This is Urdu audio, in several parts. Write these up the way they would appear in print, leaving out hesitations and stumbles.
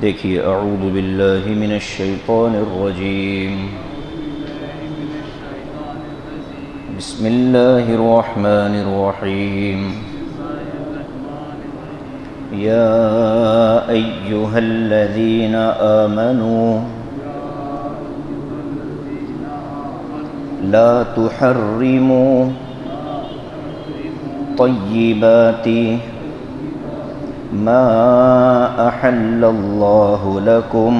دیکھیے اعوذ باللہ من الشیطان الرجیم بسم اللہ الرحمن الرحیم یا ایہا الذین آمنوا لا تحرموا طیبات ما أحل الله لكم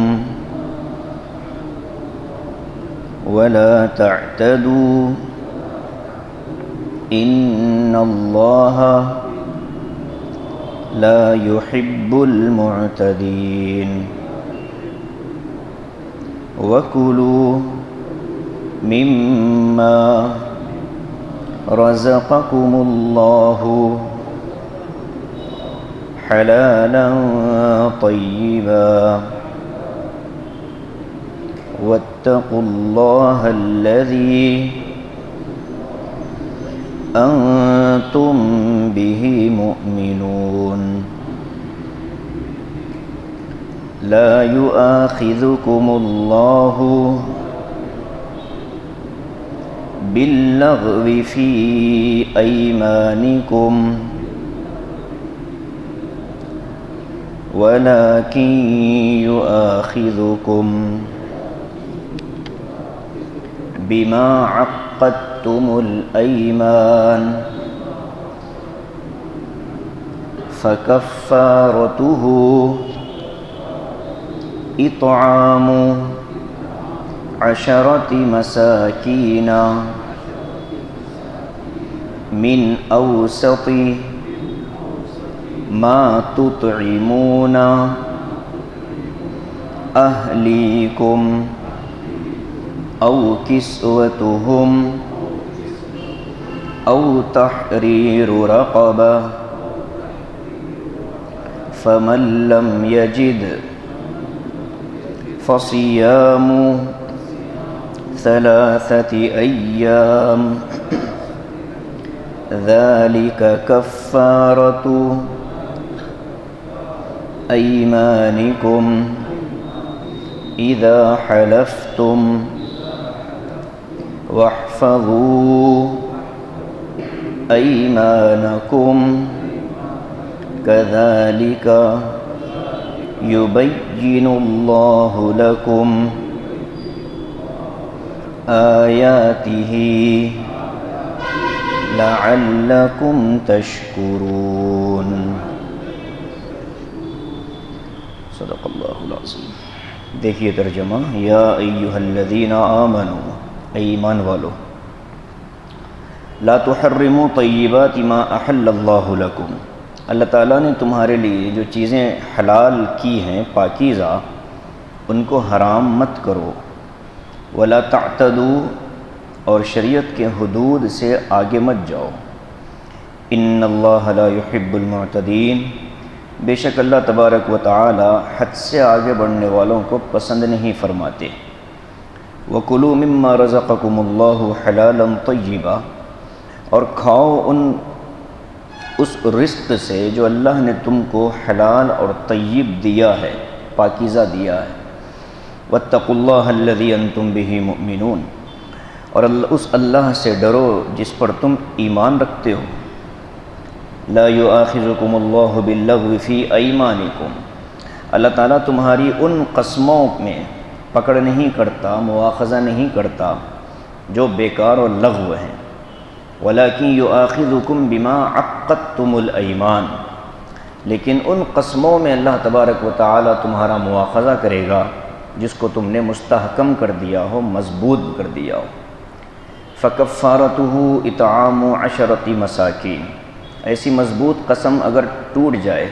ولا تعتدوا إن الله لا يحب المعتدين وكلوا مما رزقكم الله حلالا طيبا واتقوا الله الذي أنتم به مؤمنون لا يؤاخذكم الله باللغو في أيمانكم ولكن يؤاخذكم بما عقدتم الأيمان فكفارته إطعام 10 مساكين من أوسط ما تطعمون أهليكم أو كسوتهم أو تحرير رقبة فمن لم يجد فصيام 3 أيام ذلك كفارة أيمانكم إذا حلفتم واحفظوا أيمانكم كذلك يبين الله لكم آياته لعلكم تشكرون صدق اللہ العظیم۔ دیکھیے ترجمہ، یا ایہا الذین آمنوا، اے ایمان والو، لا تحرموا طیبات ما احل اللہ لکم، اللہ تعالیٰ نے تمہارے لیے جو چیزیں حلال کی ہیں پاکیزہ، ان کو حرام مت کرو، ولا تعتدوا، اور شریعت کے حدود سے آگے مت جاؤ، ان اللہ لا يحب المعتدین، بے شک اللہ تبارک و تعالی حد سے آگے بڑھنے والوں کو پسند نہیں فرماتے۔ وَكُلُوا مِمَّا رَزَقَكُمُ اللَّهُ حَلَالًا طَيِّبًا، اور کھاؤ اس رزق سے جو اللہ نے تم کو حلال اور طیب دیا ہے، پاکیزہ دیا ہے۔ وَاتَّقُوا اللَّهَ الَّذِي أَنْتُمْ بِهِ مُؤْمِنُونَ، اور اس اللہ سے ڈرو جس پر تم ایمان رکھتے ہو۔ لا یؤاخذکم اللہ باللغو فی ایمانکم، اللہ تعالیٰ تمہاری ان قسموں میں پکڑ نہیں کرتا، مواخذہ نہیں کرتا جو بیکار اور لغو ہیں۔ ولیکن یؤاخذکم بما عقدتم الایمان، لیکن ان قسموں میں اللہ تبارک و تعالیٰ تمہارا مواخذہ کرے گا جس کو تم نے مستحکم کر دیا ہو، مضبوط کر دیا ہو۔ فَكَفَّارَتُهُ إِطْعَامُ 10 مساکین، ایسی مضبوط قسم اگر ٹوٹ جائے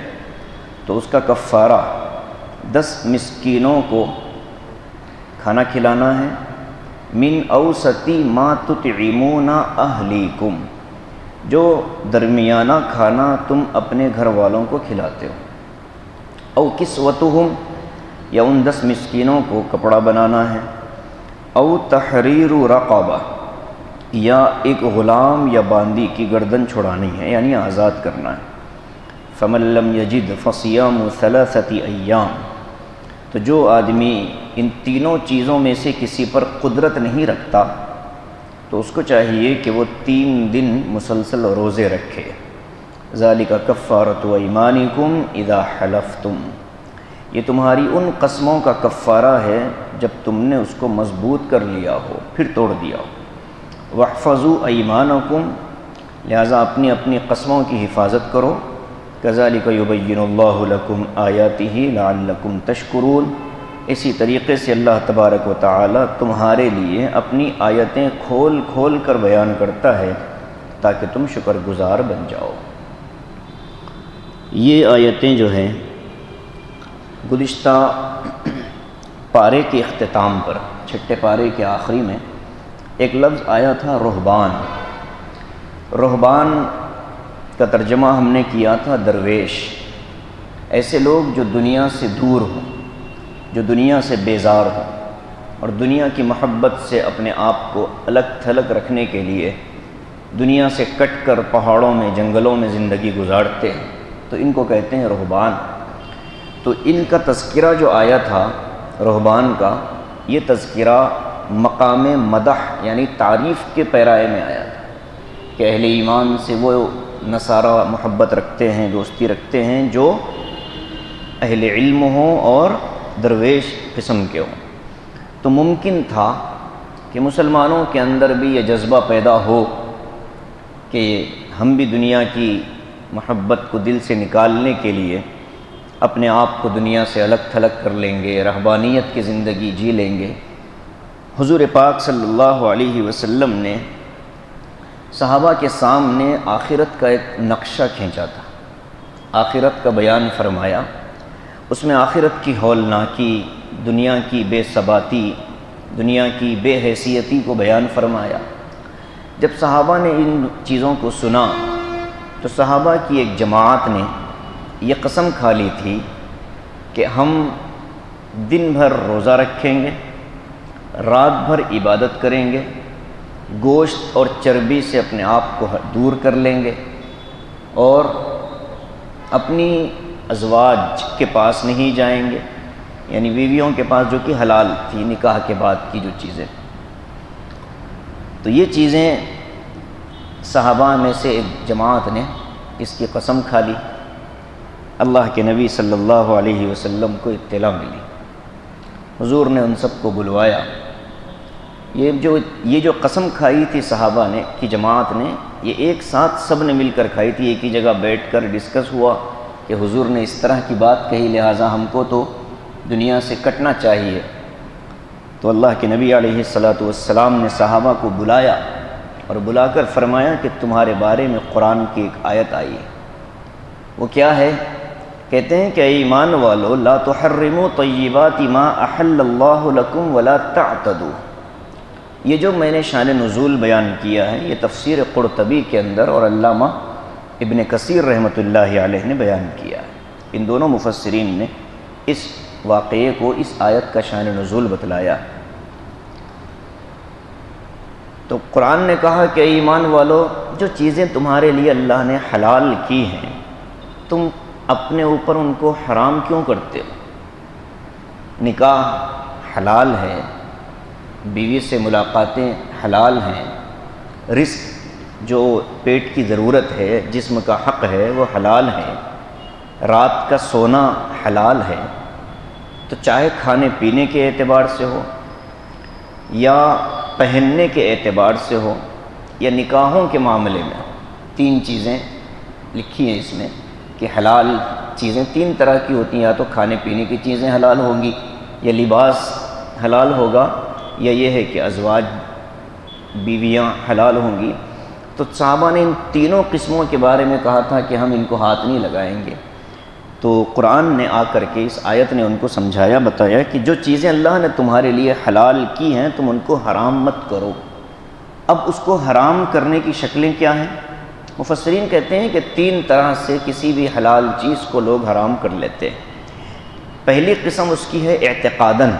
تو اس کا کفارہ 10 مسکینوں کو کھانا کھلانا ہے، من اوسط ما تطعمون اہلیکم، جو درمیانہ کھانا تم اپنے گھر والوں کو کھلاتے ہو، او کسوتہم، یا ان 10 مسکینوں کو کپڑا بنانا ہے، او تحریر رقبہ، یا ایک غلام یا باندی کی گردن چھڑانی ہے، یعنی آزاد کرنا ہے۔ فمن لم یجد فصیام 3 ایام، تو جو آدمی ان تینوں چیزوں میں سے کسی پر قدرت نہیں رکھتا تو اس کو چاہیے کہ وہ 3 دن مسلسل روزے رکھے۔ ذالک کفارۃ ایمانکم اذا حلفتم، یہ تمہاری ان قسموں کا کفارہ ہے جب تم نے اس کو مضبوط کر لیا ہو پھر توڑ دیا ہو۔ واحفظوا ایمانکم، لہذا اپنی اپنی قسموں کی حفاظت کرو۔ کذالک یبین اللہ لکم آیاتہ لعلکم تشکرون، اسی طریقے سے اللہ تبارک و تعالی تمہارے لیے اپنی آیتیں کھول کھول کر بیان کرتا ہے تاکہ تم شکر گزار بن جاؤ۔ یہ آیتیں جو ہیں گزشتہ پارے کے اختتام پر، چھٹے پارے کے آخری میں ایک لفظ آیا تھا رہبان۔ رہبان کا ترجمہ ہم نے کیا تھا درویش، ایسے لوگ جو دنیا سے دور ہوں، جو دنیا سے بیزار ہوں اور دنیا کی محبت سے اپنے آپ کو الگ تھلگ رکھنے کے لیے دنیا سے کٹ کر پہاڑوں میں جنگلوں میں زندگی گزارتے ہیں، تو ان کو کہتے ہیں رہبان۔ تو ان کا تذکرہ جو آیا تھا رہبان کا، یہ تذکرہ مقام مدح یعنی تعریف کے پیرائے میں آیا تھا کہ اہل ایمان سے وہ نصارہ محبت رکھتے ہیں، دوستی رکھتے ہیں جو اہل علم ہوں اور درویش قسم کے ہوں۔ تو ممکن تھا کہ مسلمانوں کے اندر بھی یہ جذبہ پیدا ہو کہ ہم بھی دنیا کی محبت کو دل سے نکالنے کے لیے اپنے آپ کو دنیا سے الگ تھلگ کر لیں گے، رہبانیت کی زندگی جی لیں گے۔ حضور پاک صلی اللہ علیہ وسلم نے صحابہ کے سامنے آخرت کا ایک نقشہ کھینچا تھا، آخرت کا بیان فرمایا، اس میں آخرت کی ہولناکی، دنیا کی بے ثباتی، دنیا کی بے حیثیتی کو بیان فرمایا۔ جب صحابہ نے ان چیزوں کو سنا تو صحابہ کی ایک جماعت نے یہ قسم کھا لی تھی کہ ہم دن بھر روزہ رکھیں گے، رات بھر عبادت کریں گے، گوشت اور چربی سے اپنے آپ کو دور کر لیں گے اور اپنی ازواج کے پاس نہیں جائیں گے، یعنی بیویوں کے پاس جو کہ حلال تھی نکاح کے بعد کی جو چیزیں۔ تو یہ چیزیں صحابہ میں سے ایک جماعت نے اس کی قسم کھا لی۔ اللہ کے نبی صلی اللہ علیہ وسلم کو اطلاع ملی، حضور نے ان سب کو بلوایا۔ یہ جو قسم کھائی تھی صحابہ نے کی جماعت نے، یہ ایک ساتھ سب نے مل کر کھائی تھی، ایک ہی جگہ بیٹھ کر ڈسکس ہوا کہ حضور نے اس طرح کی بات کہی، لہٰذا ہم کو تو دنیا سے کٹنا چاہیے۔ تو اللہ کے نبی علیہ السلام نے صحابہ کو بلایا اور بلا کر فرمایا کہ تمہارے بارے میں قرآن کی ایک آیت آئی ہے۔ وہ کیا ہے؟ کہتے ہیں کہ اے ایمان والو لا تحرموا طیبات ما احل اللہ لکم ولا تعتدوا۔ یہ جو میں نے شان نزول بیان کیا ہے یہ تفسیر قرطبی کے اندر اور علامہ ابن کثیر رحمۃ اللہ علیہ نے بیان کیا ہے۔ ان دونوں مفسرین نے اس واقعے کو، اس آیت کا شان نزول بتلایا۔ تو قرآن نے کہا کہ ایمان والو جو چیزیں تمہارے لیے اللہ نے حلال کی ہیں تم اپنے اوپر ان کو حرام کیوں کرتے ہو؟ نکاح حلال ہے، بیوی سے ملاقاتیں حلال ہیں، رزق جو پیٹ کی ضرورت ہے، جسم کا حق ہے وہ حلال ہے، رات کا سونا حلال ہے۔ تو چاہے کھانے پینے کے اعتبار سے ہو یا پہننے کے اعتبار سے ہو یا نکاحوں کے معاملے میں ہو، 3 چیزیں لکھی ہیں اس میں کہ حلال چیزیں 3 طرح کی ہوتی ہیں، یا تو کھانے پینے کی چیزیں حلال ہوں گی، یا لباس حلال ہوگا، یا یہ ہے کہ ازواج بیویاں حلال ہوں گی۔ تو صحابہ نے ان تینوں قسموں کے بارے میں کہا تھا کہ ہم ان کو ہاتھ نہیں لگائیں گے۔ تو قرآن نے آ کر کے اس آیت نے ان کو سمجھایا، بتایا کہ جو چیزیں اللہ نے تمہارے لیے حلال کی ہیں تم ان کو حرام مت کرو۔ اب اس کو حرام کرنے کی شکلیں کیا ہیں؟ مفسرین کہتے ہیں کہ 3 طرح سے کسی بھی حلال چیز کو لوگ حرام کر لیتے ہیں۔ پہلی قسم اس کی ہے اعتقاداً۔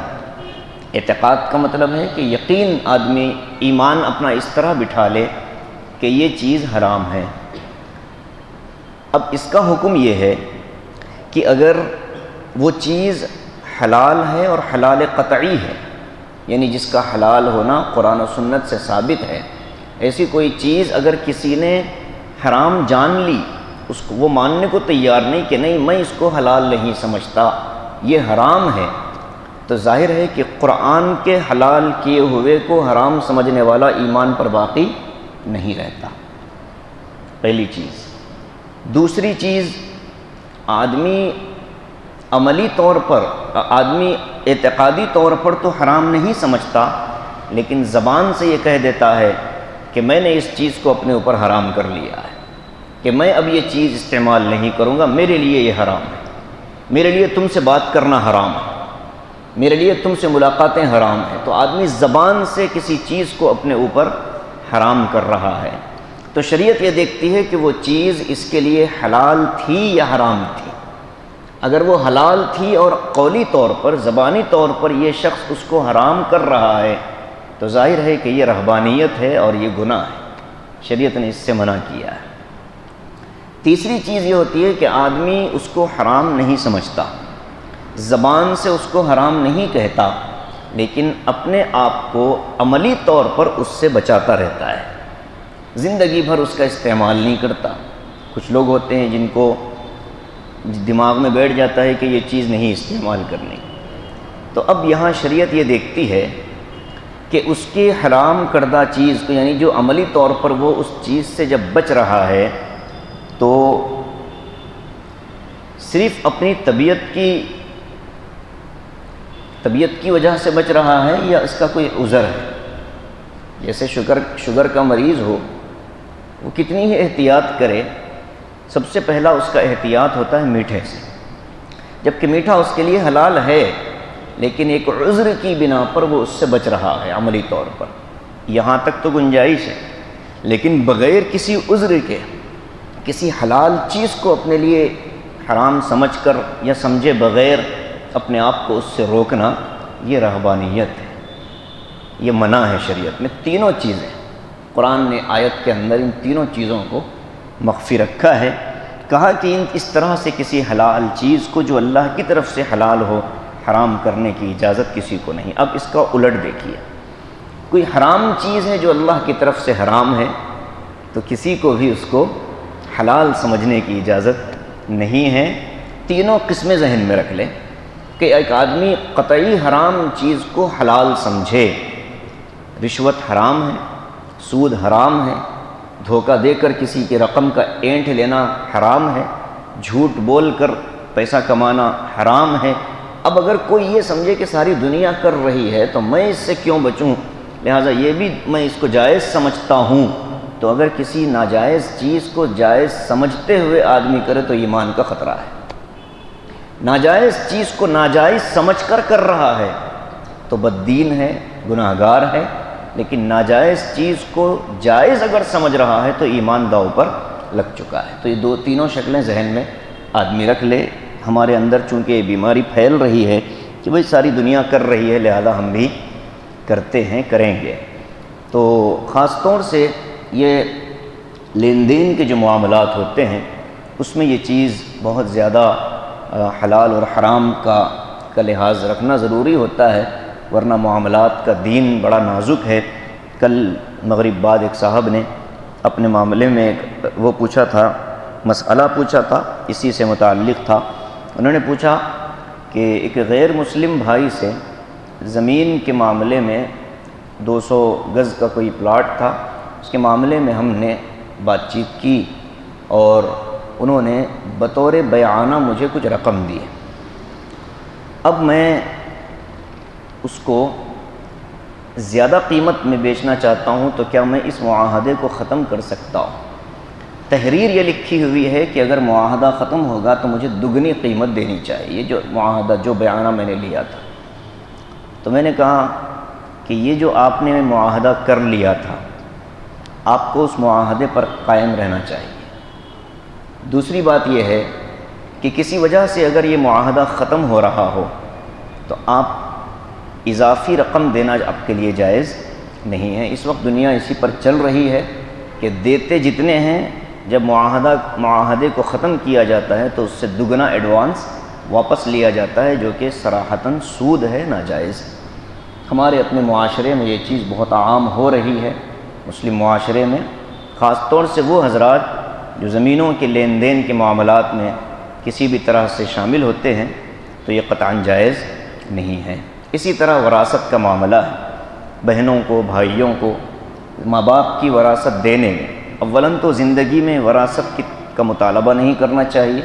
اعتقاد کا مطلب ہے کہ یقین آدمی ایمان اپنا اس طرح بٹھا لے کہ یہ چیز حرام ہے۔ اب اس کا حکم یہ ہے کہ اگر وہ چیز حلال ہے اور حلال قطعی ہے، یعنی جس کا حلال ہونا قرآن و سنت سے ثابت ہے، ایسی کوئی چیز اگر کسی نے حرام جان لی، اس کو وہ ماننے کو تیار نہیں کہ نہیں میں اس کو حلال نہیں سمجھتا، یہ حرام ہے، تو ظاہر ہے کہ قرآن کے حلال کیے ہوئے کو حرام سمجھنے والا ایمان پر باقی نہیں رہتا، پہلی چیز۔ دوسری چیز، آدمی عملی طور پر، آدمی اعتقادی طور پر تو حرام نہیں سمجھتا، لیکن زبان سے یہ کہہ دیتا ہے کہ میں نے اس چیز کو اپنے اوپر حرام کر لیا ہے، کہ میں اب یہ چیز استعمال نہیں کروں گا، میرے لیے یہ حرام ہے، میرے لیے تم سے بات کرنا حرام ہے، میرے لیے تم سے ملاقاتیں حرام ہیں۔ تو آدمی زبان سے کسی چیز کو اپنے اوپر حرام کر رہا ہے، تو شریعت یہ دیکھتی ہے کہ وہ چیز اس کے لیے حلال تھی یا حرام تھی۔ اگر وہ حلال تھی اور قولی طور پر، زبانی طور پر یہ شخص اس کو حرام کر رہا ہے، تو ظاہر ہے کہ یہ رہبانیت ہے اور یہ گناہ ہے، شریعت نے اس سے منع کیا ہے۔ تیسری چیز یہ ہوتی ہے کہ آدمی اس کو حرام نہیں سمجھتا، زبان سے اس کو حرام نہیں کہتا، لیکن اپنے آپ کو عملی طور پر اس سے بچاتا رہتا ہے، زندگی بھر اس کا استعمال نہیں کرتا۔ کچھ لوگ ہوتے ہیں جن کو دماغ میں بیٹھ جاتا ہے کہ یہ چیز نہیں استعمال کرنی، تو اب یہاں شریعت یہ دیکھتی ہے کہ اس کے حرام کردہ چیز کو، یعنی جو عملی طور پر وہ اس چیز سے جب بچ رہا ہے تو صرف اپنی طبیعت کی وجہ سے بچ رہا ہے یا اس کا کوئی عذر ہے۔ جیسے شوگر کا مریض ہو، وہ کتنی ہی احتیاط کرے، سب سے پہلا اس کا احتیاط ہوتا ہے میٹھے سے، جبکہ میٹھا اس کے لیے حلال ہے، لیکن ایک عذر کی بنا پر وہ اس سے بچ رہا ہے عملی طور پر، یہاں تک تو گنجائش ہے، لیکن بغیر کسی عذر کے کسی حلال چیز کو اپنے لیے حرام سمجھ کر یا سمجھے بغیر اپنے آپ کو اس سے روکنا، یہ رہبانیت ہے، یہ منع ہے شریعت میں۔ تینوں چیزیں قرآن نے آیت کے اندر ان تینوں چیزوں کو مخفی رکھا ہے، کہا کہ اس طرح سے کسی حلال چیز کو جو اللہ کی طرف سے حلال ہو حرام کرنے کی اجازت کسی کو نہیں۔ اب اس کا الٹ دیکھیے، کوئی حرام چیز ہے جو اللہ کی طرف سے حرام ہے، تو کسی کو بھی اس کو حلال سمجھنے کی اجازت نہیں ہے۔ تینوں قسمیں ذہن میں رکھ لیں کہ ایک آدمی قطعی حرام چیز کو حلال سمجھے، رشوت حرام ہے، سود حرام ہے، دھوکہ دے کر کسی کی رقم کا اینٹھ لینا حرام ہے، جھوٹ بول کر پیسہ کمانا حرام ہے۔ اب اگر کوئی یہ سمجھے کہ ساری دنیا کر رہی ہے تو میں اس سے کیوں بچوں، لہٰذا یہ بھی میں اس کو جائز سمجھتا ہوں، تو اگر کسی ناجائز چیز کو جائز سمجھتے ہوئے آدمی کرے تو ایمان کا خطرہ ہے۔ ناجائز چیز کو ناجائز سمجھ کر رہا ہے تو بددین ہے، گناہ گار ہے، لیکن ناجائز چیز کو جائز اگر سمجھ رہا ہے تو ایمان داؤ پر لگ چکا ہے۔ تو یہ تینوں شکلیں ذہن میں آدمی رکھ لے۔ ہمارے اندر چونکہ یہ بیماری پھیل رہی ہے کہ بھئی ساری دنیا کر رہی ہے، لہذا ہم بھی کرتے ہیں، کریں گے، تو خاص طور سے یہ لین دین کے جو معاملات ہوتے ہیں اس میں یہ چیز بہت زیادہ حلال اور حرام کا لحاظ رکھنا ضروری ہوتا ہے، ورنہ معاملات کا دین بڑا نازک ہے۔ کل مغرب بعد ایک صاحب نے اپنے معاملے میں وہ پوچھا تھا، مسئلہ پوچھا تھا، اسی سے متعلق تھا۔ انہوں نے پوچھا کہ ایک غیر مسلم بھائی سے زمین کے معاملے میں 200 گز کا کوئی پلاٹ تھا، اس کے معاملے میں ہم نے بات چیت کی اور انہوں نے بطور بیعانہ مجھے کچھ رقم دی۔ اب میں اس کو زیادہ قیمت میں بیچنا چاہتا ہوں، تو کیا میں اس معاہدے کو ختم کر سکتا ہوں؟ تحریر یہ لکھی ہوئی ہے کہ اگر معاہدہ ختم ہوگا تو مجھے دگنی قیمت دینی چاہیے، جو معاہدہ جو بیعانہ میں نے لیا تھا۔ تو میں نے کہا کہ یہ جو آپ نے معاہدہ کر لیا تھا، آپ کو اس معاہدے پر قائم رہنا چاہیے۔ دوسری بات یہ ہے کہ کسی وجہ سے اگر یہ معاہدہ ختم ہو رہا ہو تو آپ اضافی رقم دینا آپ کے لیے جائز نہیں ہے۔ اس وقت دنیا اسی پر چل رہی ہے کہ دیتے جتنے ہیں، جب معاہدے کو ختم کیا جاتا ہے تو اس سے دگنا ایڈوانس واپس لیا جاتا ہے، جو کہ صراحتاً سود ہے، ناجائز ہے۔ ہمارے اپنے معاشرے میں یہ چیز بہت عام ہو رہی ہے، مسلم معاشرے میں، خاص طور سے وہ حضرات جو زمینوں کے لین دین کے معاملات میں کسی بھی طرح سے شامل ہوتے ہیں، تو یہ قطعاً جائز نہیں ہے۔ اسی طرح وراثت کا معاملہ ہے، بہنوں کو، بھائیوں کو ماں باپ کی وراثت دینے میں اولاً تو زندگی میں وراثت کا مطالبہ نہیں کرنا چاہیے،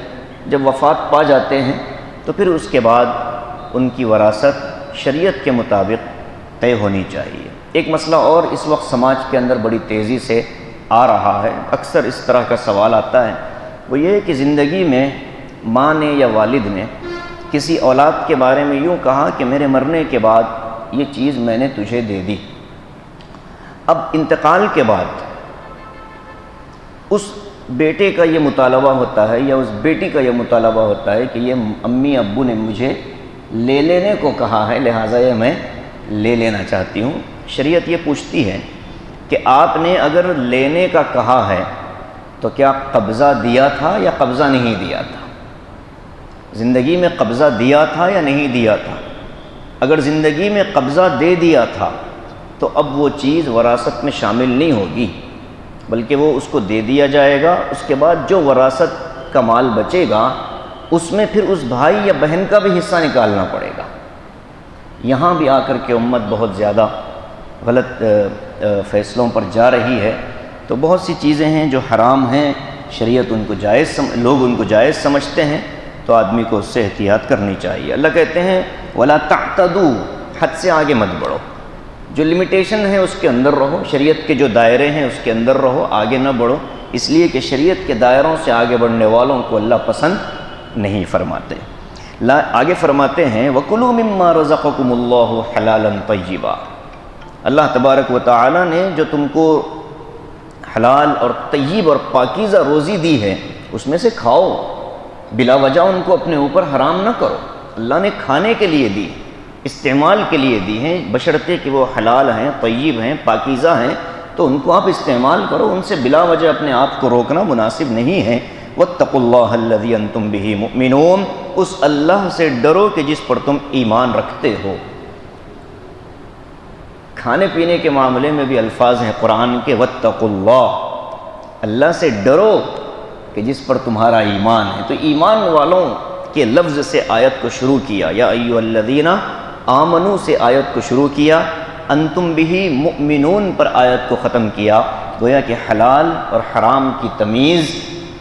جب وفات پا جاتے ہیں تو پھر اس کے بعد ان کی وراثت شریعت کے مطابق طے ہونی چاہیے۔ ایک مسئلہ اور اس وقت سماج کے اندر بڑی تیزی سے آ رہا ہے، اکثر اس طرح کا سوال آتا ہے، وہ یہ ہے کہ زندگی میں ماں نے یا والد نے کسی اولاد کے بارے میں یوں کہا کہ میرے مرنے کے بعد یہ چیز میں نے تجھے دے دی۔ اب انتقال کے بعد اس بیٹے کا یہ مطالبہ ہوتا ہے یا اس بیٹی کا یہ مطالبہ ہوتا ہے کہ یہ امی ابو نے مجھے لے لینے کو کہا ہے، لہٰذا یہ میں لے لینا چاہتی ہوں۔ شریعت یہ پوچھتی ہے کہ آپ نے اگر لینے کا کہا ہے تو کیا قبضہ دیا تھا یا قبضہ نہیں دیا تھا؟ زندگی میں قبضہ دیا تھا یا نہیں دیا تھا؟ اگر زندگی میں قبضہ دے دیا تھا تو اب وہ چیز وراثت میں شامل نہیں ہوگی، بلکہ وہ اس کو دے دیا جائے گا۔ اس کے بعد جو وراثت کا مال بچے گا اس میں پھر اس بھائی یا بہن کا بھی حصہ نکالنا پڑے گا۔ یہاں بھی آ کر کے امت بہت زیادہ غلط فیصلوں پر جا رہی ہے۔ تو بہت سی چیزیں ہیں جو حرام ہیں، شریعت ان کو جائز لوگ ان کو جائز سمجھتے ہیں، تو آدمی کو اس سے احتیاط کرنی چاہیے۔ اللہ کہتے ہیں وَلَا تَعْتَدُوا، حد سے آگے مت بڑھو، جو لمیٹیشن ہے اس کے اندر رہو، شریعت کے جو دائرے ہیں اس کے اندر رہو، آگے نہ بڑھو، اس لیے کہ شریعت کے دائروں سے آگے بڑھنے والوں کو اللہ پسند نہیں فرماتے۔ آگے فرماتے ہیں وَكُلُوا مِمَّا رَزَقَكُمُ اللَّهُ حَلَالًا طَيِّبًا، اللہ تبارک و تعالی نے جو تم کو حلال اور طیب اور پاکیزہ روزی دی ہے اس میں سے کھاؤ، بلا وجہ ان کو اپنے اوپر حرام نہ کرو۔ اللہ نے کھانے کے لیے دی، استعمال کے لیے دی ہیں، بشرطے کہ وہ حلال ہیں، طیب ہیں، پاکیزہ ہیں، تو ان کو آپ استعمال کرو، ان سے بلا وجہ اپنے آپ کو روکنا مناسب نہیں ہے۔ وَاتَّقُوا اللَّهَ الَّذِي أَنْتُمْ بِهِ مُؤْمِنُونَ، اس اللہ سے ڈرو کہ جس پر تم ایمان رکھتے ہو۔ کھانے پینے کے معاملے میں بھی الفاظ ہیں قرآن کے وَاتَّقُوا اللَّهَ، اللہ سے ڈرو کہ جس پر تمہارا ایمان ہے۔ تو ایمان والوں کے لفظ سے آیت کو شروع کیا، یا ایھا الذین آمنوا سے آیت کو شروع کیا، انتم بہ مؤمنون پر آیت کو ختم کیا۔ گویا کہ حلال اور حرام کی تمیز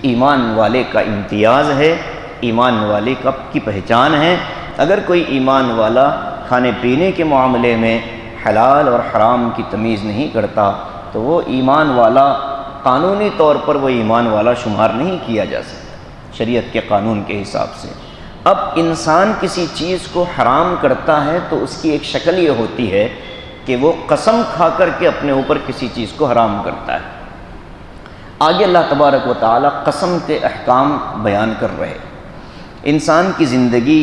ایمان والے کا امتیاز ہے، ایمان والے کی پہچان ہے۔ اگر کوئی ایمان والا کھانے پینے کے معاملے میں حلال اور حرام کی تمیز نہیں کرتا تو وہ ایمان والا قانونی طور پر وہ ایمان والا شمار نہیں کیا جا سکتا شریعت کے قانون کے حساب سے۔ اب انسان کسی چیز کو حرام کرتا ہے تو اس کی ایک شکل یہ ہوتی ہے کہ وہ قسم کھا کر کے اپنے اوپر کسی چیز کو حرام کرتا ہے۔ آگے اللہ تبارک و تعالی قسم کے احکام بیان کر رہے۔ انسان کی زندگی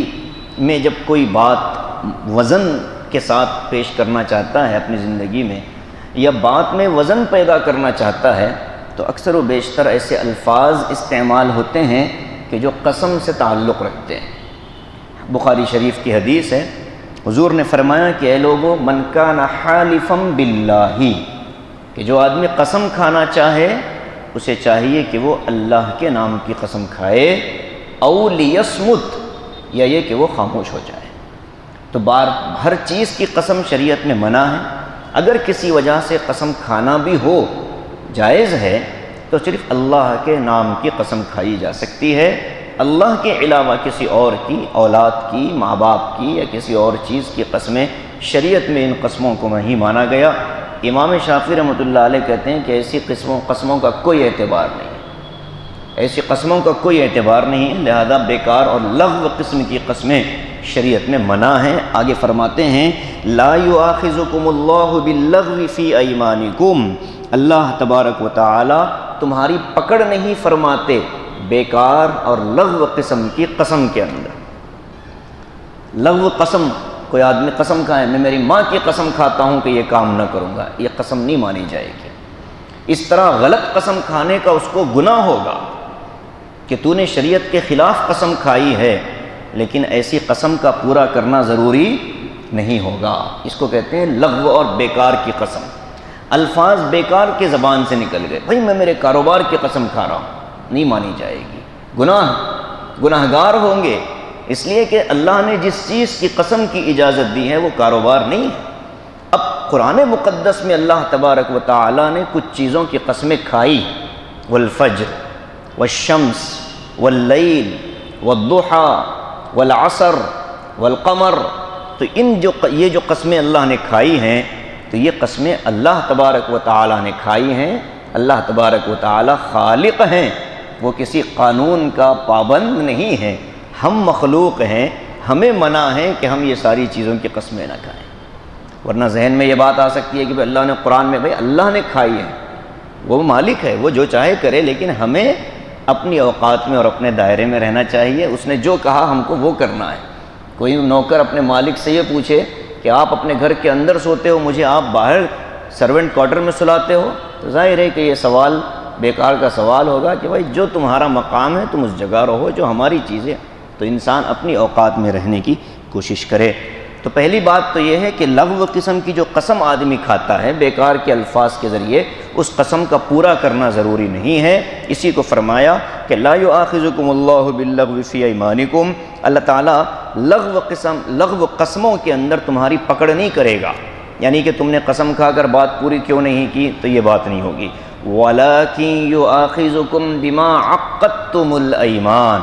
میں جب کوئی بات وزن کے ساتھ پیش کرنا چاہتا ہے اپنی زندگی میں، یا بات میں وزن پیدا کرنا چاہتا ہے، تو اکثر و بیشتر ایسے الفاظ استعمال ہوتے ہیں کہ جو قسم سے تعلق رکھتے ہیں۔ بخاری شریف کی حدیث ہے، حضور نے فرمایا کہ اے لوگو من کان حالفا باللہ، کہ جو آدمی قسم کھانا چاہے اسے چاہیے کہ وہ اللہ کے نام کی قسم کھائے، او لیصمت، یا یہ کہ وہ خاموش ہو جائے۔ تو ہر چیز کی قسم شریعت میں منع ہے۔ اگر کسی وجہ سے قسم کھانا بھی ہو جائز ہے تو صرف اللہ کے نام کی قسم کھائی جا سکتی ہے، اللہ کے علاوہ کسی اور کی، اولاد کی، ماں باپ کی یا کسی اور چیز کی قسمیں شریعت میں ان قسموں کو نہیں مانا گیا۔ امام شافعی رحمۃ اللہ علیہ کہتے ہیں کہ ایسی قسموں کا کوئی اعتبار نہیں، ایسی قسموں کا کوئی اعتبار نہیں ہے، لہذا بیکار اور لغو قسم کی قسمیں شریعت میں منع ہیں۔ آگے فرماتے ہیں لا یؤاخذکم اللہ باللغو فی ایمانکم، اللہ تبارک و تعالی تمہاری پکڑ نہیں فرماتے بیکار اور لغو قسم کی قسم کے اندر۔ لغو قسم، کوئی آدمی قسم کھائے میں میری ماں کی قسم کھاتا ہوں کہ یہ کام نہ کروں گا، یہ قسم نہیں مانی جائے گی۔ اس طرح غلط قسم کھانے کا اس کو گناہ ہوگا کہ تو نے شریعت کے خلاف قسم کھائی ہے، لیکن ایسی قسم کا پورا کرنا ضروری نہیں ہوگا۔ اس کو کہتے ہیں لغو اور بیکار کی قسم۔ الفاظ بیکار کے زبان سے نکل گئے، بھائی میں میرے کاروبار کی قسم کھا رہا ہوں، نہیں مانی جائے گی، گناہگار ہوں گے، اس لیے کہ اللہ نے جس چیز کی قسم کی اجازت دی ہے وہ کاروبار نہیں ہے۔ اب قرآن مقدس میں اللہ تبارک و تعالی نے کچھ چیزوں کی قسمیں کھائی، والفجر والشمس واللیل والضحیٰ والعصر والقمر، تو یہ جو قسمیں اللہ نے کھائی ہیں تو یہ قسمیں اللہ تبارک و تعالی نے کھائی ہیں۔ اللہ تبارک و تعالی خالق ہیں، وہ کسی قانون کا پابند نہیں ہیں، ہم مخلوق ہیں، ہمیں منع ہے کہ ہم یہ ساری چیزوں کی قسمیں نہ کھائیں۔ ورنہ ذہن میں یہ بات آ سکتی ہے کہ اللہ نے قرآن میں، بھائی اللہ نے کھائی ہے، وہ مالک ہے، وہ جو چاہے کرے، لیکن ہمیں اپنی اوقات میں اور اپنے دائرے میں رہنا چاہیے، اس نے جو کہا ہم کو وہ کرنا ہے۔ کوئی نوکر اپنے مالک سے یہ پوچھے کہ آپ اپنے گھر کے اندر سوتے ہو، مجھے آپ باہر سرونٹ کوارٹر میں سلاتے ہو، تو ظاہر ہے کہ یہ سوال بیکار کا سوال ہوگا کہ بھائی جو تمہارا مقام ہے تم اس جگہ رہو، جو ہماری چیزیں، تو انسان اپنی اوقات میں رہنے کی کوشش کرے۔ تو پہلی بات تو یہ ہے کہ لغو قسم کی جو قسم آدمی کھاتا ہے بیکار کے الفاظ کے ذریعے، اس قسم کا پورا کرنا ضروری نہیں ہے۔ اسی کو فرمایا کہ لا یؤاخذکم اللہ باللغو فی ایمانکم، اللہ تعالیٰ لغو قسموں کے اندر تمہاری پکڑ نہیں کرے گا، یعنی کہ تم نے قسم کھا کر بات پوری کیوں نہیں کی، تو یہ بات نہیں ہوگی۔ وَلَٰكِن يُؤَاخِذُكُم بِمَا عَقَّدتُّمُ الْأَيْمَانَ،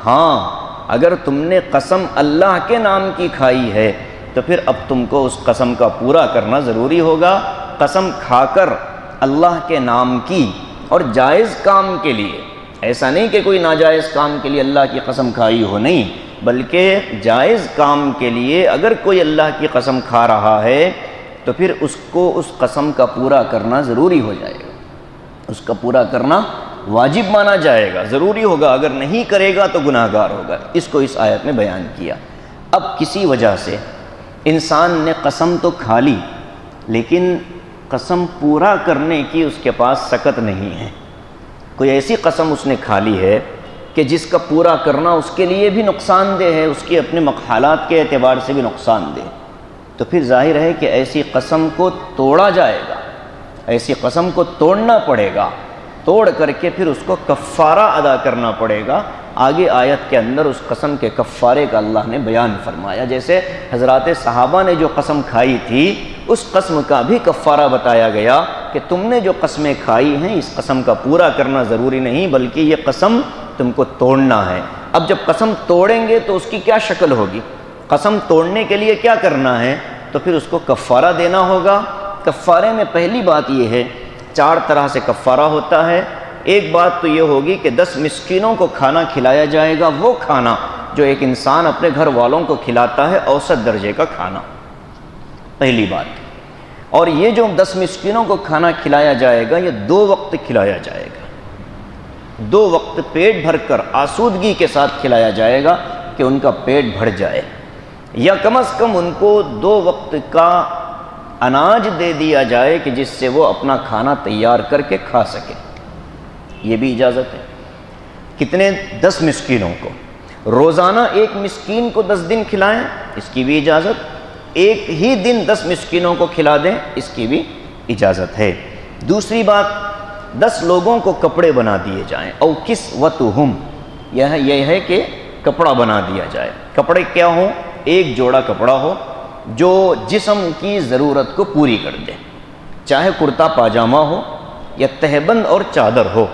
ہاں اگر تم نے قسم اللہ کے نام کی کھائی ہے تو پھر اب تم کو اس قسم کا پورا کرنا ضروری ہوگا۔ قسم کھا کر اللہ کے نام کی، اور جائز کام کے لیے، ایسا نہیں کہ کوئی ناجائز کام کے لیے اللہ کی قسم کھائی ہو، نہیں، بلکہ جائز کام کے لیے اگر کوئی اللہ کی قسم کھا رہا ہے تو پھر اس کو اس قسم کا پورا کرنا ضروری ہو جائے گا، اس کا پورا کرنا واجب مانا جائے گا، ضروری ہوگا، اگر نہیں کرے گا تو گناہ گار ہوگا۔ اس کو اس آیت میں بیان کیا۔ اب کسی وجہ سے انسان نے قسم تو کھا لی، لیکن قسم پورا کرنے کی اس کے پاس سکت نہیں ہے، کوئی ایسی قسم اس نے کھا لی ہے کہ جس کا پورا کرنا اس کے لیے بھی نقصان دہ ہے، اس کے اپنے حالات کے اعتبار سے بھی نقصان دہ، تو پھر ظاہر ہے کہ ایسی قسم کو توڑا جائے گا، ایسی قسم کو توڑنا پڑے گا، توڑ کر کے پھر اس کو کفارہ ادا کرنا پڑے گا۔ آگے آیت کے اندر اس قسم کے کفارے کا اللہ نے بیان فرمایا، جیسے حضرات صحابہ نے جو قسم کھائی تھی اس قسم کا بھی کفارہ بتایا گیا کہ تم نے جو قسمیں کھائی ہیں اس قسم کا پورا کرنا ضروری نہیں، بلکہ یہ قسم تم کو توڑنا ہے۔ اب جب قسم توڑیں گے تو اس کی کیا شکل ہوگی؟ قسم توڑنے کے لیے کیا کرنا ہے؟ تو پھر اس کو کفارہ دینا ہوگا۔ کفارے میں پہلی بات یہ ہے، 4 طرح سے کفارہ ہوتا ہے۔ ایک بات تو یہ ہوگی کہ 10 مسکینوں کو کھانا کھلایا جائے گا، وہ کھانا جو ایک انسان اپنے گھر والوں کو کھلاتا ہے، اوسط درجے کا کھانا، پہلی بات۔ اور یہ جو 10 مسکینوں کو کھانا کھلایا جائے گا یہ 2 وقت کھلایا جائے گا، 2 وقت پیٹ بھر کر آسودگی کے ساتھ کھلایا جائے گا کہ ان کا پیٹ بھر جائے، یا کم از کم ان کو 2 وقت کا اناج دے دیا جائے کہ جس سے وہ اپنا کھانا تیار کر کے کھا سکے، یہ بھی اجازت ہے۔ کتنے؟ 10 مسکینوں کو، روزانہ 1 مسکین کو 10 دن کھلائیں، اس کی بھی اجازت، ایک ہی دن 10 مسکینوں کو کھلا دیں، اس کی بھی اجازت ہے۔ دوسری بات، 10 لوگوں کو کپڑے بنا دیے جائیں، او کسوتہم، یہ ہے کہ کپڑا بنا دیا جائے۔ کپڑے کیا ہوں؟ ایک جوڑا کپڑا ہو جو جسم کی ضرورت کو پوری کر دے، چاہے کرتا پاجامہ ہو یا تہبند اور چادر ہو،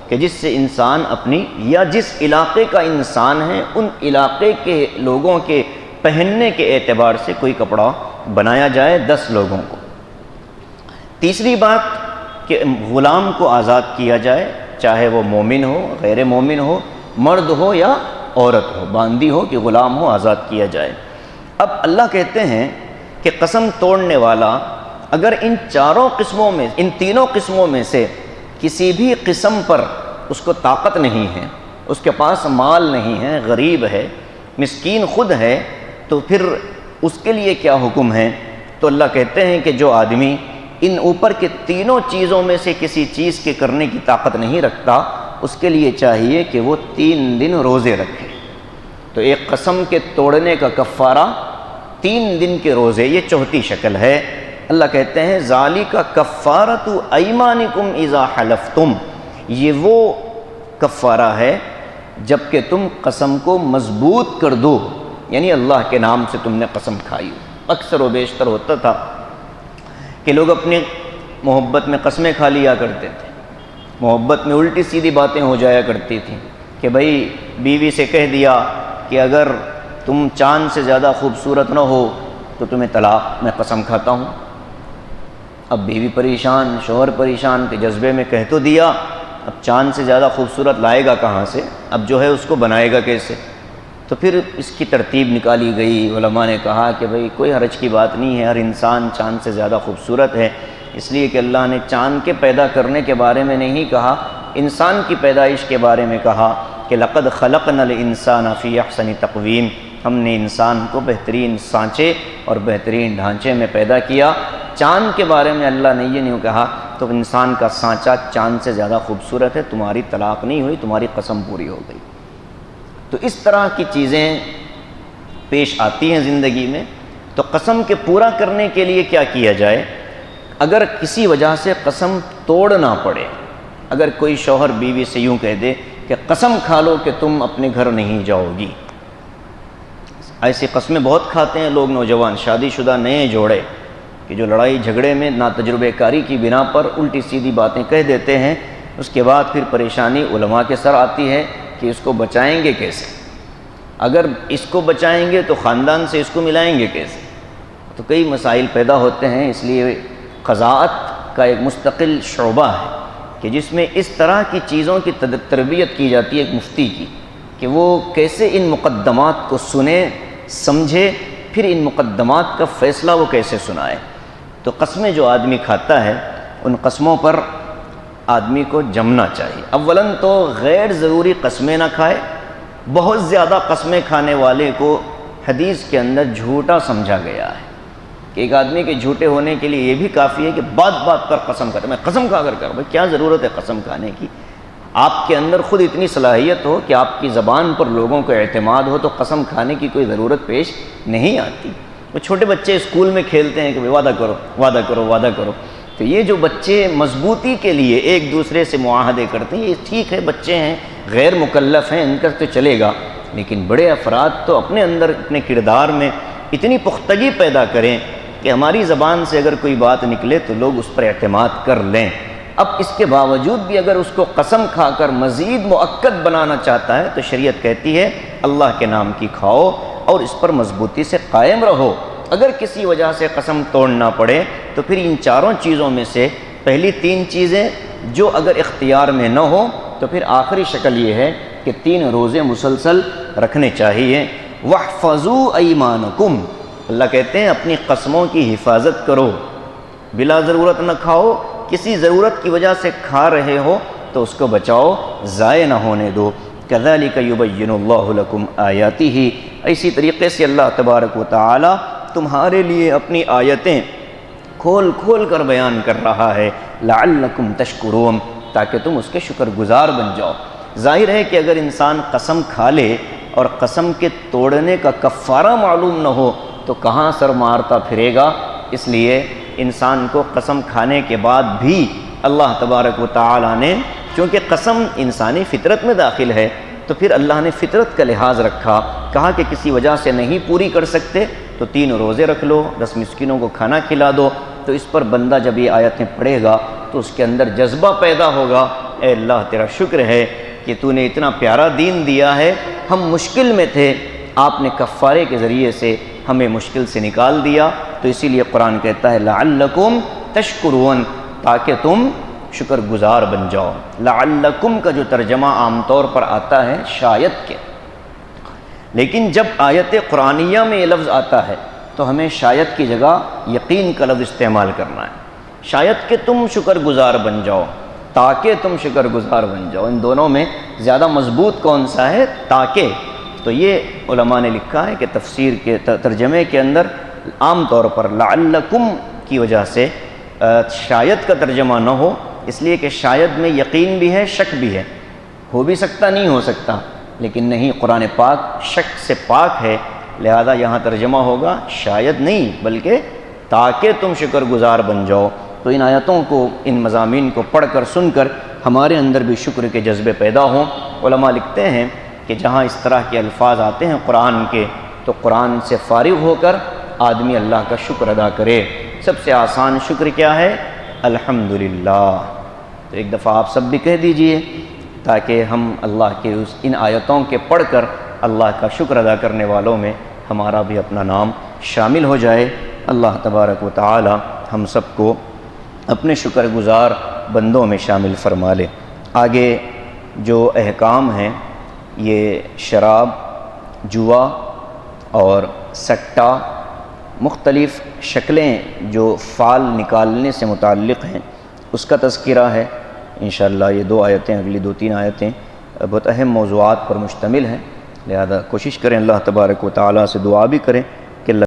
کہ جس سے انسان اپنی، یا جس علاقے کا انسان ہے ان علاقے کے لوگوں کے پہننے کے اعتبار سے کوئی کپڑا بنایا جائے 10 لوگوں کو۔ تیسری بات کہ غلام کو آزاد کیا جائے، چاہے وہ مومن ہو، غیر مومن ہو، مرد ہو یا عورت ہو، باندی ہو کہ غلام ہو، آزاد کیا جائے۔ اب اللہ کہتے ہیں کہ قسم توڑنے والا اگر ان 4 قسموں میں، ان 3 قسموں میں سے کسی بھی قسم پر اس کو طاقت نہیں ہے، اس کے پاس مال نہیں ہے، غریب ہے، مسکین خود ہے، تو پھر اس کے لیے کیا حکم ہے؟ تو اللہ کہتے ہیں کہ جو آدمی ان اوپر کے 3 چیزوں میں سے کسی چیز کے کرنے کی طاقت نہیں رکھتا، اس کے لیے چاہیے کہ وہ 3 دن روزے رکھے۔ تو ایک قسم کے توڑنے کا کفارہ 3 دن کے روزے، یہ چوتھی شکل ہے۔ اللہ کہتے ہیں ذالک کفارۃ ایمانکم اذا حلفتم، یہ وہ کفارہ ہے جب کہ تم قسم کو مضبوط کر دو، یعنی اللہ کے نام سے تم نے قسم کھائی ہو۔ اکثر و بیشتر ہوتا تھا کہ لوگ اپنی محبت میں قسمیں کھا لیا کرتے تھے، محبت میں الٹی سیدھی باتیں ہو جایا کرتی تھیں کہ بھائی بیوی سے کہہ دیا کہ اگر تم چاند سے زیادہ خوبصورت نہ ہو تو تمہیں طلاق، میں قسم کھاتا ہوں۔ اب بیوی پریشان، شوہر پریشان کہ جذبے میں کہہ تو دیا، اب چاند سے زیادہ خوبصورت لائے گا کہاں سے، اب جو ہے اس کو بنائے گا کیسے؟ تو پھر اس کی ترتیب نکالی گئی، علماء نے کہا کہ بھئی کوئی حرج کی بات نہیں ہے، ہر انسان چاند سے زیادہ خوبصورت ہے، اس لیے کہ اللہ نے چاند کے پیدا کرنے کے بارے میں نہیں کہا، انسان کی پیدائش کے بارے میں کہا کہ لقد خلقنا الانسان فی احسن تقویم، ہم نے انسان کو بہترین سانچے اور بہترین ڈھانچے میں پیدا کیا۔ چاند کے بارے میں اللہ نے یہ نہیں کہا تو انسان کا سانچہ چاند سے زیادہ خوبصورت ہے، تمہاری طلاق نہیں ہوئی، تمہاری قسم پوری ہو گئی۔ تو اس طرح کی چیزیں پیش آتی ہیں زندگی میں، تو قسم کے پورا کرنے کے لیے کیا کیا جائے؟ اگر کسی وجہ سے قسم توڑنا پڑے، اگر کوئی شوہر بیوی سے یوں کہہ دے کہ قسم کھا لو کہ تم اپنے گھر نہیں جاؤ گی، ایسی قسمیں بہت کھاتے ہیں لوگ، نوجوان شادی شدہ نئے جوڑے کہ جو لڑائی جھگڑے میں ناتجربے کاری کی بنا پر الٹی سیدھی باتیں کہہ دیتے ہیں، اس کے بعد پھر پریشانی علماء کے سر آتی ہے کہ اس کو بچائیں گے کیسے؟ اگر اس کو بچائیں گے تو خاندان سے اس کو ملائیں گے کیسے؟ تو کئی مسائل پیدا ہوتے ہیں، اس لیے قضاءت کا ایک مستقل شعبہ ہے کہ جس میں اس طرح کی چیزوں کی تربیت کی جاتی ہے ایک مفتی کی، کہ وہ کیسے ان مقدمات کو سنے سمجھے، پھر ان مقدمات کا فیصلہ وہ کیسے سنائے۔ تو قسمیں جو آدمی کھاتا ہے ان قسموں پر آدمی کو جمنا چاہیے۔ اولاً تو غیر ضروری قسمیں نہ کھائے، بہت زیادہ قسمیں کھانے والے کو حدیث کے اندر جھوٹا سمجھا گیا ہے کہ ایک آدمی کے جھوٹے ہونے کے لیے یہ بھی کافی ہے کہ بات بات پر قسم کھاتا ہے، میں قسم کھا کر بھائی کیا ضرورت ہے قسم کھانے کی؟ آپ کے اندر خود اتنی صلاحیت ہو کہ آپ کی زبان پر لوگوں کو اعتماد ہو تو قسم کھانے کی کوئی ضرورت پیش نہیں آتی۔ وہ چھوٹے بچے اسکول میں کھیلتے ہیں کہ وعدہ کرو وعدہ کرو وعدہ کرو، تو یہ جو بچے مضبوطی کے لیے ایک دوسرے سے معاہدے کرتے ہیں، یہ ٹھیک ہے، بچے ہیں، غیر مکلف ہیں، ان کا تو چلے گا، لیکن بڑے افراد تو اپنے اندر اپنے کردار میں اتنی پختگی پیدا کریں کہ ہماری زبان سے اگر کوئی بات نکلے تو لوگ اس پر اعتماد کر لیں۔ اب اس کے باوجود بھی اگر اس کو قسم کھا کر مزید مؤکد بنانا چاہتا ہے تو شریعت کہتی ہے اللہ کے نام کی کھاؤ اور اس پر مضبوطی سے قائم رہو۔ اگر کسی وجہ سے قسم توڑنا پڑے تو پھر ان چاروں چیزوں میں سے پہلی 3 چیزیں جو اگر اختیار میں نہ ہو تو پھر آخری شکل یہ ہے کہ 3 روزے مسلسل رکھنے چاہیے۔ وَاحْفَظُوا أَيْمَانَكُمْ، اللہ کہتے ہیں اپنی قسموں کی حفاظت کرو، بلا ضرورت نہ کھاؤ، کسی ضرورت کی وجہ سے کھا رہے ہو تو اس کو بچاؤ، ضائع نہ ہونے دو۔ كَذَلِكَ يُبَيِّنُ اللَّهُ لَكُمْ آيَاتِهِ، اسی طریقے سے اللہ تبارک و تعالی تمہارے لیے اپنی آیتیں کھول کھول کر بیان کر رہا ہے، لعلکم تشکرون، تاکہ تم اس کے شکر گزار بن جاؤ۔ ظاہر ہے کہ اگر انسان قسم کھا لے اور قسم کے توڑنے کا کفارہ معلوم نہ ہو تو کہاں سر مارتا پھرے گا، اس لیے انسان کو قسم کھانے کے بعد بھی اللہ تبارک و تعالی نے، چونکہ قسم انسانی فطرت میں داخل ہے تو پھر اللہ نے فطرت کا لحاظ رکھا، کہا کہ کسی وجہ سے نہیں پوری کر سکتے تو 3 روزے رکھ لو، 10 مسکینوں کو کھانا کھلا دو۔ تو اس پر بندہ جب یہ آیتیں پڑھے گا تو اس کے اندر جذبہ پیدا ہوگا، اے اللہ تیرا شکر ہے کہ تو نے اتنا پیارا دین دیا ہے، ہم مشکل میں تھے، آپ نے کفارے کے ذریعے سے ہمیں مشکل سے نکال دیا۔ تو اسی لیے قرآن کہتا ہے لعلکم تشکرون، تاکہ تم شکر گزار بن جاؤ۔ لعلکم کا جو ترجمہ عام طور پر آتا ہے شاید کے، لیکن جب آیت قرآنیہ میں یہ لفظ آتا ہے تو ہمیں شاید کی جگہ یقین کا لفظ استعمال کرنا ہے۔ شاید کہ تم شکر گزار بن جاؤ، تاکہ تم شکر گزار بن جاؤ، ان دونوں میں زیادہ مضبوط کون سا ہے؟ تاکہ۔ تو یہ علماء نے لکھا ہے کہ تفسیر کے ترجمے کے اندر عام طور پر لعلکم کی وجہ سے شاید کا ترجمہ نہ ہو، اس لیے کہ شاید میں یقین بھی ہے، شک بھی ہے، ہو بھی سکتا نہیں ہو سکتا، لیکن نہیں، قرآن پاک شک سے پاک ہے، لہذا یہاں ترجمہ ہوگا شاید نہیں بلکہ تاکہ تم شکر گزار بن جاؤ۔ تو ان آیتوں کو، ان مضامین کو پڑھ کر سن کر ہمارے اندر بھی شکر کے جذبے پیدا ہوں۔ علماء لکھتے ہیں کہ جہاں اس طرح کے الفاظ آتے ہیں قرآن کے، تو قرآن سے فارغ ہو کر آدمی اللہ کا شکر ادا کرے۔ سب سے آسان شکر کیا ہے؟ الحمدللہ۔ تو ایک دفعہ آپ سب بھی کہہ دیجئے تاکہ ہم اللہ کے ان آیتوں کے پڑھ کر اللہ کا شکر ادا کرنے والوں میں ہمارا بھی اپنا نام شامل ہو جائے۔ اللہ تبارک و تعالی ہم سب کو اپنے شکر گزار بندوں میں شامل فرما لے۔ آگے جو احکام ہیں، یہ شراب، جوا اور سٹہ، مختلف شکلیں جو فال نکالنے سے متعلق ہیں، اس کا تذکرہ ہے۔ انشاءاللہ یہ 2 آیتیں، اگلی 2-3 آیتیں بہت اہم موضوعات پر مشتمل ہیں، لہذا کوشش کریں اللہ تبارک و تعالیٰ سے دعا بھی کریں